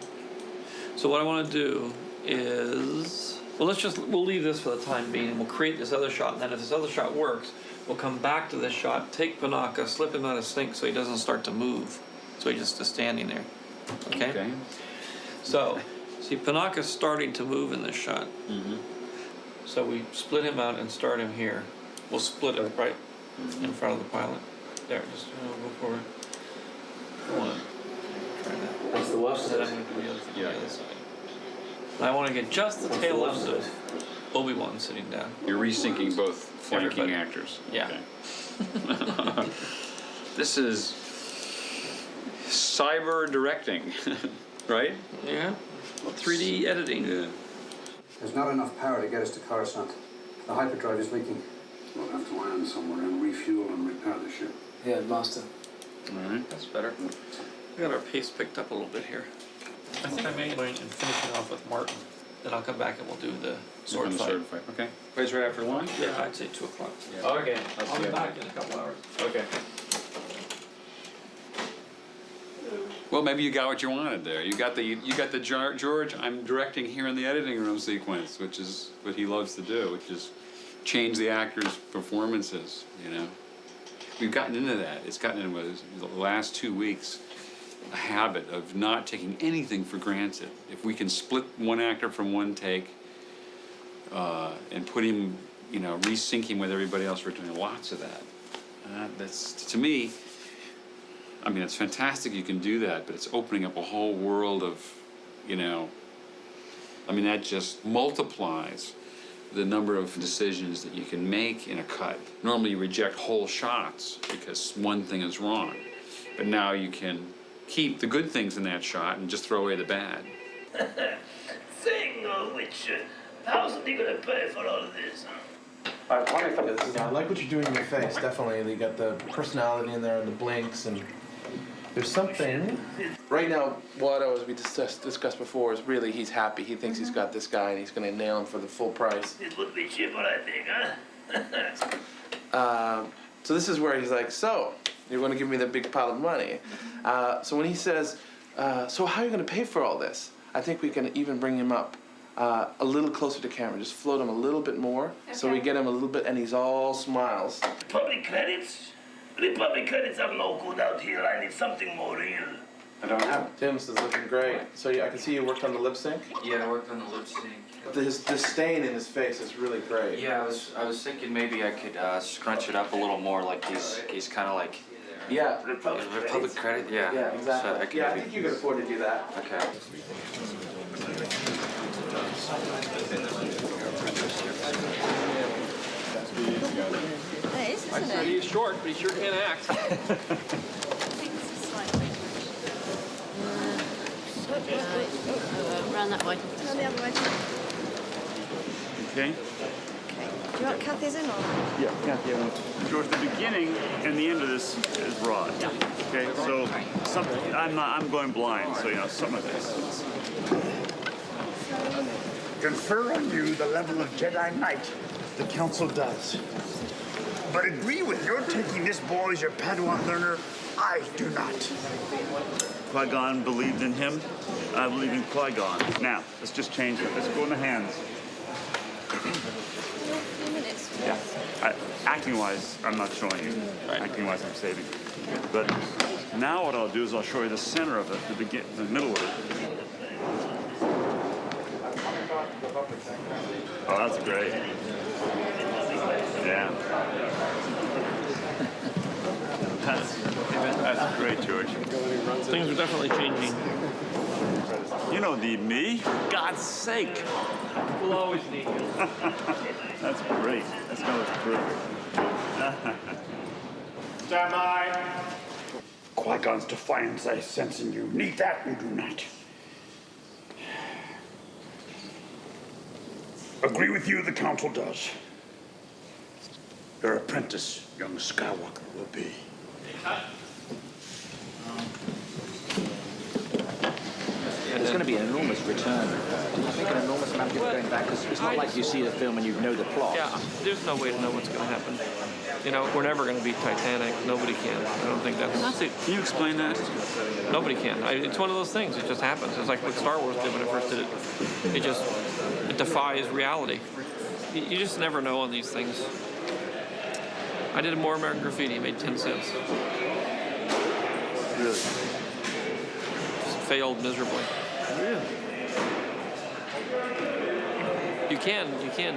So what I want to do is, well, we'll leave this for the time being, and we'll create this other shot, and then if this other shot works, we'll come back to this shot, take Panaka, slip him out of sync so he doesn't start to move. So he just is standing there. Okay? So, see, Panaka's starting to move in this shot. So we split him out and start him here. We'll split it right in front of the pilot. There, just go forward. Come on. Try that. That's the worst. Then I'm going to do the other thing on the other side. And I want to get just the tail end of Obi-Wan sitting down. You're resyncing both flanking actors. Yeah. Okay. This is cyber directing, right? Yeah. 3D editing. Yeah. There's not enough power to get us to Coruscant. The hyperdrive is leaking. We'll have to land somewhere and refuel and repair the ship. Yeah, Master. All right. That's better. We got our pace picked up a little bit here. I think I may going and finish it off with Martin. Then I'll come back and we'll do the sword fight. Okay. Place right after lunch? Yeah, I'd say 2 o'clock. Yeah. Okay. I'll I'll see be you. back in a couple hours. Okay. Well, maybe you got what you wanted there. You got the George, I'm directing here in the editing room sequence, which is what he loves to do, which is change the actors' performances, you know. We've gotten into that. It's gotten into the last 2 weeks a habit of not taking anything for granted. If we can split one actor from one take and put him, you know, resync him with everybody else, we're doing lots of that. That's, to me, I mean, it's fantastic you can do that, but it's opening up a whole world of, you know, I mean, that just multiplies the number of decisions that you can make in a cut. Normally you reject whole shots because one thing is wrong, but now you can keep the good things in that shot and just throw away the bad. Thing of which, how's he gonna pay for all of this? I like what you're doing in your face, definitely. You got the personality in there and the blinks, and there's something. Right now, what we discussed before is really he's happy. He thinks he's got this guy and he's going to nail him for the full price. It would be cheaper, I think, huh? So this is where he's like, so, you're going to give me the big pile of money. So when he says, so how are you going to pay for all this? I think we can even bring him up a little closer to camera. Just float him a little bit more, so we get him a little bit, and he's all smiles. Public credits? The public credits are no good out here. I need something more real. I don't have it. Tim's is looking great. So I can see you worked on the lip sync? Yeah, I worked on the lip sync. His disdain in his face is really great. Yeah, I was thinking maybe I could scrunch it up a little more, like he's kind of like. Yeah. Republic credit? Yeah. Yeah, exactly. So I think you can afford to do that. Okay. It is, isn't it? He's short, but he sure can act. Round that way. Round the other way. Okay. Do you want Kathy's in or? Yeah, Kathy. George, the beginning and the end of this is raw. Yeah. Okay, so something. I'm going blind, so you know some of this. Confer on you the level of Jedi Knight. The Council does. But agree with you're taking this boy as your Padawan learner. I do not. Qui-Gon believed in him. I believe in Qui-Gon. Now, let's just change it. Let's go in the hands. Yeah. Acting-wise, I'm not showing you. Acting-wise, I'm saving. But now what I'll do is I'll show you the center of it, the middle of it. Oh, that's great. Yeah. That's great, George. Things are definitely changing. You don't need me, for God's sake. We'll always need you. That's great. That's gonna look perfect. Stand by. Qui-Gon's defiance I sense in you. Need that, you do not. Agree with you, the council does. Your apprentice, young Skywalker, will be. There's going to be an enormous return. I think an enormous amount of people going back, because it's not like you see the film and you know the plot. Yeah, there's no way to know what's going to happen. You know, we're never going to beat Titanic. Nobody can. I don't think that's it. Can you explain that? Nobody can. It's one of those things. It just happens. It's like what Star Wars did when it first did it. It defies reality. You just never know on these things. I did more American Graffiti, made 10 cents. Really? Just failed miserably. Really? You can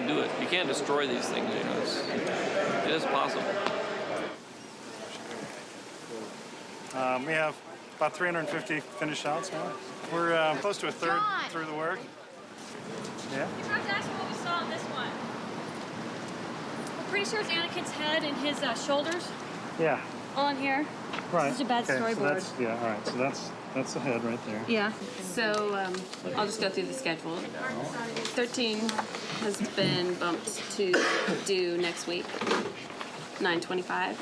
do it. You can destroy these things, you know. It is possible. We have about 350 finished shots now. We're close to a third through the work. Yeah? You have to ask me what we saw on this one. We're pretty sure it's Anakin's head and his shoulders. Yeah. On here. Right. This is a bad storyboard. So yeah, all right. So that's the head right there. Yeah. So I'll just go through the schedule. 13 has been bumped to due next week. 9:25.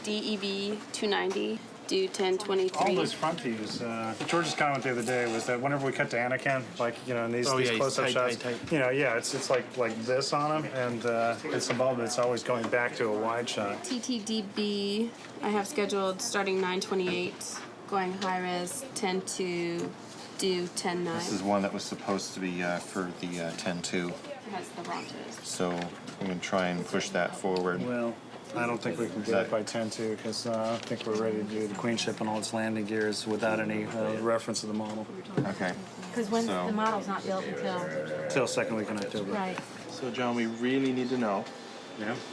DEV 290 due 10:23. All those front views. George's comment the other day was that whenever we cut to Anakin, like in these close-up shots, it's like this on him, and it's above. It's always going back to a wide shot. TTDB I have scheduled starting 9:28, going high res 10 to due 10:9. This is one that was supposed to be for the 10-2. It has the Rontas. So I'm going to try and push that forward. Well, I don't think we can do it by 10-2 because I think we're ready to do the Queen ship and all its landing gears without any reference to the model. Okay. Because when the model's not built until second week in October. Right. So, John, we really need to know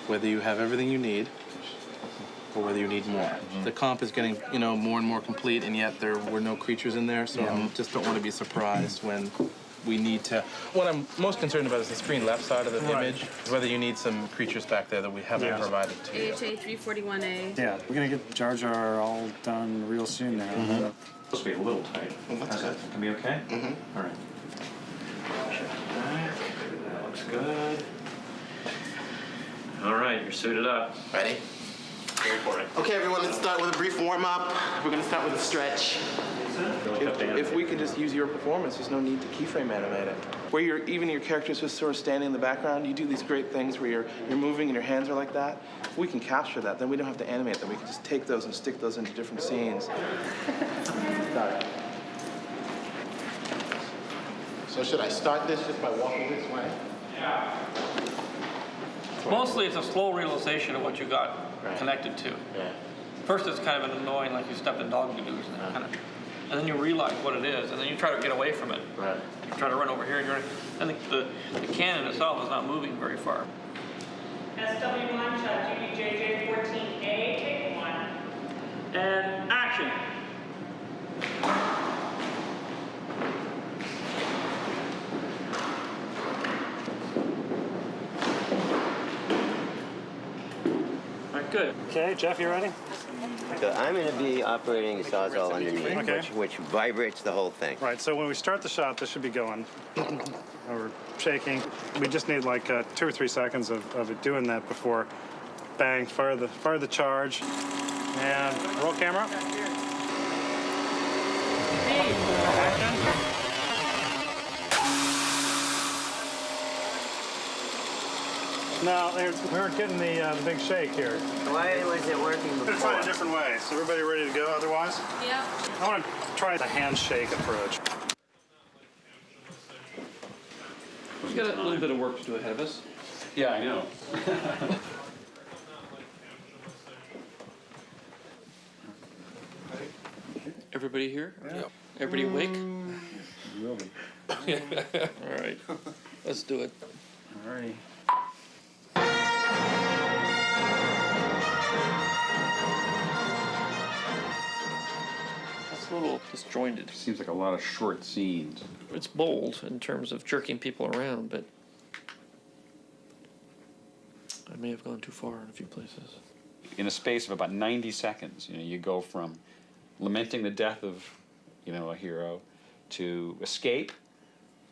whether you have everything you need or whether you need more. Mm-hmm. The comp is getting, more and more complete, and yet there were no creatures in there, so I just don't want to be surprised when we need to. What I'm most concerned about is the screen left side of the image, whether you need some creatures back there that we haven't provided to you. AHA 341A. Yeah, we're going to get Jar Jar all done real soon now. Supposed to be a little tight. How's that? Can be okay? Mm-hmm. All right. Push it back. That looks good. All right, you're suited up. Ready? Go for it. Okay, everyone, let's start with a brief warm-up. We're going to start with a stretch. If we can just use your performance, there's no need to keyframe animate it. Where even your character's just sort of standing in the background, you do these great things where you're moving and your hands are like that. If we can capture that, then we don't have to animate them. We can just take those and stick those into different scenes. Got it. So should I start this just by walking this way? Yeah. Mostly it's a slow realization of what you got connected to. Yeah. First it's kind of an annoying, like you stepped in dog doo-doo, and then you realize what it is, and then you try to get away from it. Right. You try to run over here, and the cannon itself is not moving very far. SW1, GBJJ 14A, take 1. And action. All right, good. Okay, Jeff, you ready? So I'm going to be operating the Sawzall underneath, which vibrates the whole thing. Right, so when we start the shot, this should be going. We're shaking. We just need like 2 or 3 seconds of it doing that before bang, fire the charge. And roll camera. No, we weren't getting the big shake here. Why was it working before? Let's try it a different way. Is everybody ready to go otherwise? Yeah. I want to try the handshake approach. We've got a little bit of work to do ahead of us. Yeah, I know. Everybody here? Yep. Everybody awake? Will be. All right. Let's do it. All righty. That's a little disjointed. Seems like a lot of short scenes. It's bold in terms of jerking people around, but I may have gone too far in a few places. In a space of about 90 seconds, you go from lamenting the death of, a hero, to escape,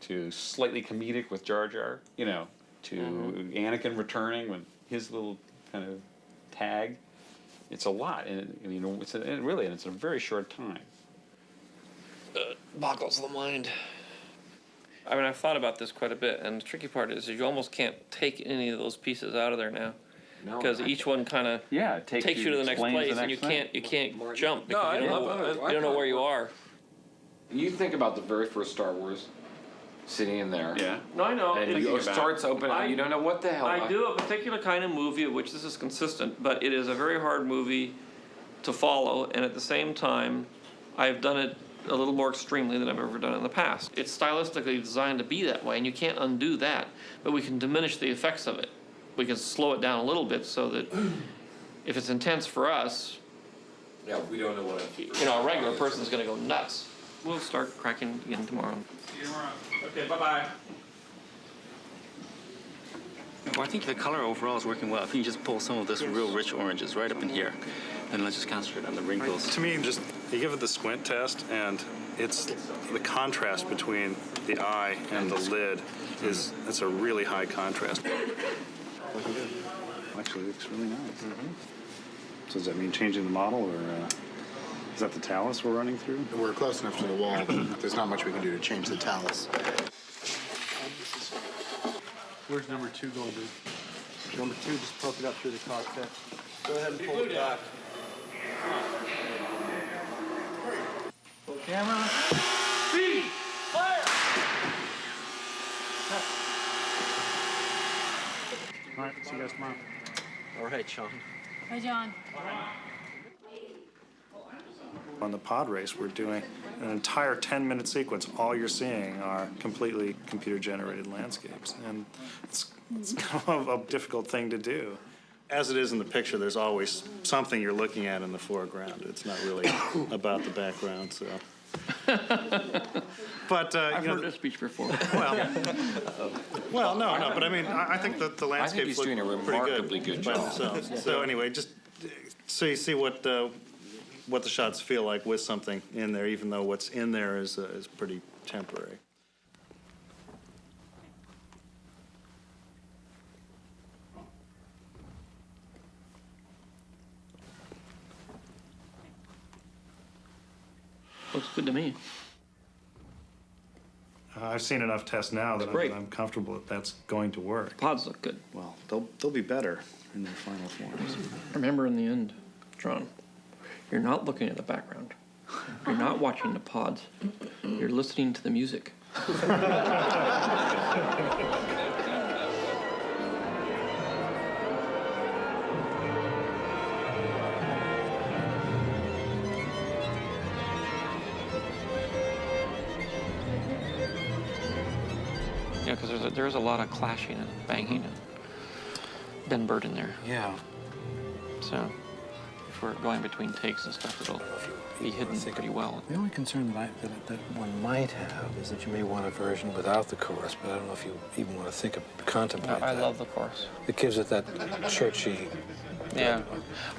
to slightly comedic with Jar Jar, to Anakin returning with his little kind of tag. It's a lot, and it's a very short time. Boggles the mind. I mean, I've thought about this quite a bit, and the tricky part is you almost can't take any of those pieces out of there now, because each one kind of takes you to the next place, and you can't jump because you don't know where you are. You think about the very first Star Wars, sitting in there. Yeah. No, I know. And it starts open, and you don't know what the hell. I do a particular kind of movie of which this is consistent, but it is a very hard movie to follow, and at the same time, I've done it a little more extremely than I've ever done in the past. It's stylistically designed to be that way, and you can't undo that, but we can diminish the effects of it. We can slow it down a little bit so that if it's intense for us, we don't know what a regular person's going to go nuts. We'll start cracking again tomorrow. See you tomorrow. Okay, bye-bye. Well, I think the color overall is working well. I think you just pull some of this real rich oranges right up in here, and let's just concentrate on the wrinkles. To me, just you give it the squint test, and it's the contrast between the eye and the lid it's a really high contrast. Actually, it looks really nice. So does that mean changing the model, or is that the talus we're running through? We're close enough to the wall. There's not much we can do to change the talus. Where's number 2 going, dude? Number 2 just poke it up through the cockpit. Go ahead and pull it back. Full camera. Speed! Fire! All right, see you guys tomorrow. All right, Sean. Hi, John. On the pod race, we're doing an entire 10-minute sequence. All you're seeing are completely computer-generated landscapes, and it's kind of a difficult thing to do. As it is in the picture, there's always something you're looking at in the foreground. It's not really about the background, so. But I've heard this speech before. Well, no, but I mean, I think that the landscapes look pretty remarkably good by job. themselves. So anyway, just so you see what the shots feel like with something in there, even though what's in there is pretty temporary. Looks good to me. I've seen enough tests now that I'm comfortable that that's going to work. Pods look good. Well, they'll be better in their final forms. Remember, in the end, John, you're not looking at the background. You're not watching the pods. You're listening to the music. Yeah, because there's a lot of clashing and banging and Ben Bird in there. Yeah. So if we're going between takes and stuff, it'll be hidden pretty well. The only concern that one might have is that you may want a version without the chorus, but I don't know if you even want to contemplate that. I love the chorus. It gives it that churchy. Yeah.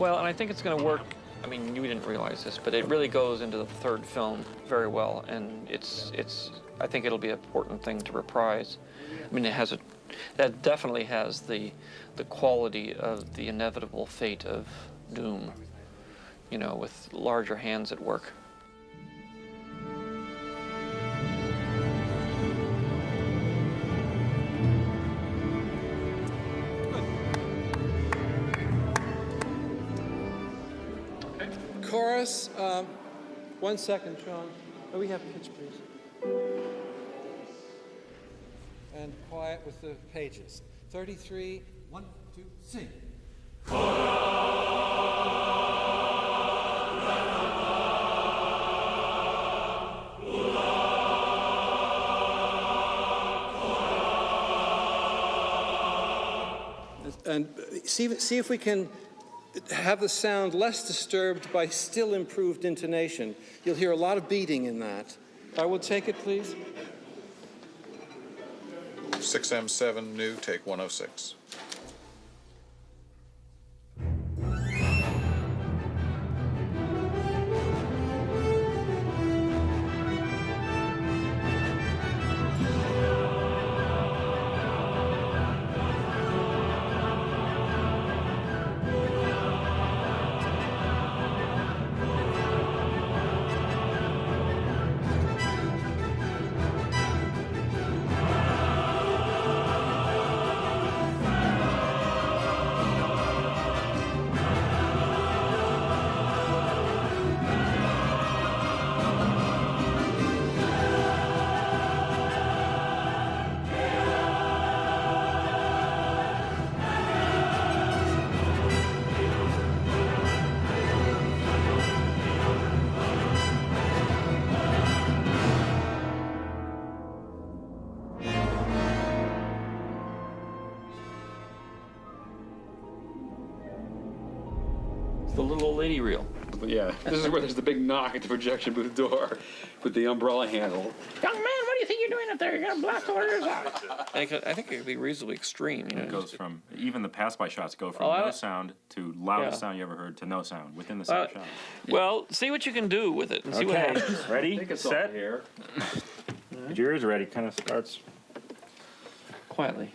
Well, and I think it's going to work. I mean, you didn't realize this, but it really goes into the third film very well, and I think it'll be an important thing to reprise. I mean, that definitely has the quality of the inevitable fate of doom, with larger hands at work. Chorus, 1 second, Sean. Oh, we have pitch, please. And quiet with the pages. 33, 1, 2, sing. And see if we can have the sound less disturbed by still improved intonation. You'll hear a lot of beating in that. I will take it, please. 6M7 new, take 106. The little old lady reel. Yeah, this is where there's the big knock at the projection booth door with the umbrella handle. Young man, what do you think you're doing up there? You're gonna blast our ears out. I think it could be reasonably extreme. You know? It goes from, even the pass-by shots go from no sound to loudest sound you ever heard to no sound within the same shot. Well, see what you can do with it and see what happens. Ready, set, here. Get your ears ready, kind of starts quietly.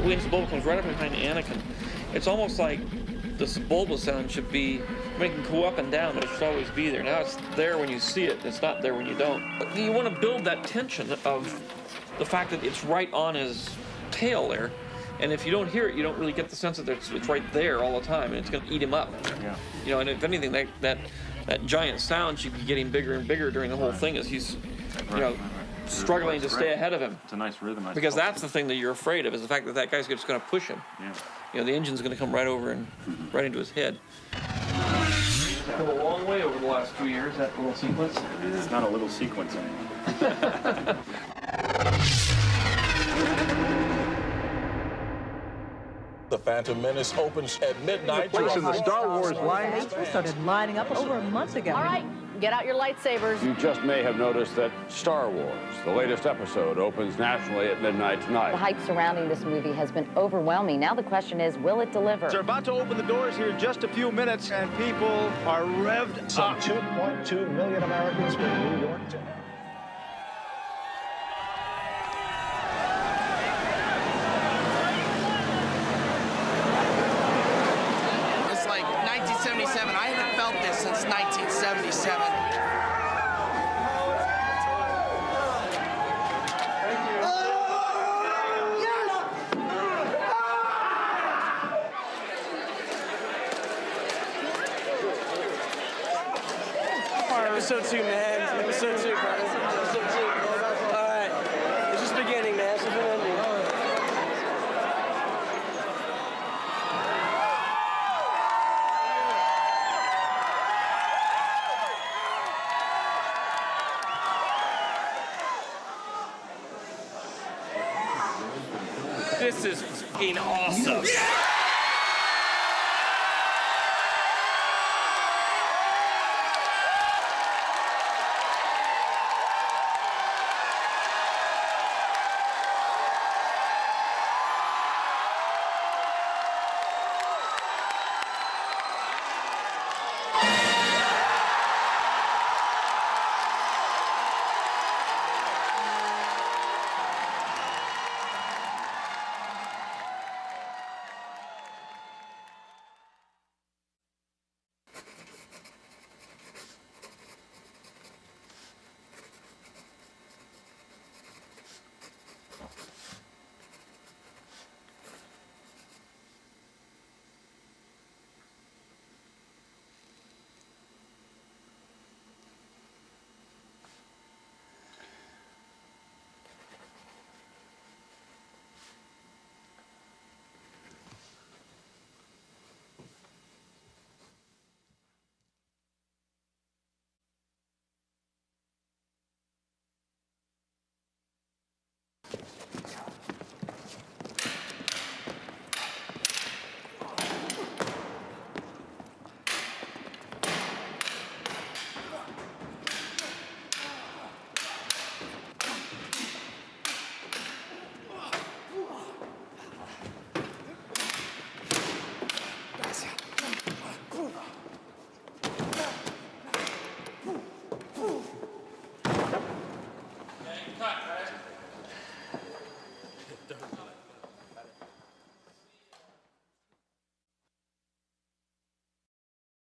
When this bulb comes right up behind Anakin, it's almost like this bulbous sound should be, I mean, it can go up and down, but it should always be there. Now it's there when you see it, it's not there when you don't. But you want to build that tension of the fact that it's right on his tail there, and if you don't hear it, you don't really get the sense that it's right there all the time, and it's going to eat him up. Yeah. You know, and if anything, that giant sound should be getting bigger and bigger during the whole thing as he's, you know, struggling to stay ahead of him. It's a nice rhythm. Because that's the thing that you're afraid of, is the fact that that guy's just going to push him. Yeah. You know, the engine's going to come right over and right into his head. It's come a long way over the last 2 years, that little sequence. It's not a little sequence anymore. The Phantom Menace opens at midnight. Place in the Star Wars line. People started lining up over a month ago. All right, get out your lightsabers. You just may have noticed that Star Wars, the latest episode, opens nationally at midnight tonight. The hype surrounding this movie has been overwhelming. Now the question is, will it deliver? They're about to open the doors here in just a few minutes, and people are revved Some up. 2.2 million Americans were in New York tonight. It's like 1977. I haven't felt this since 1977. Episode 2, man. Episode 2, bro. Episode 2. All right. It's just beginning, man. It's just an ending. This is fucking awesome. Cut.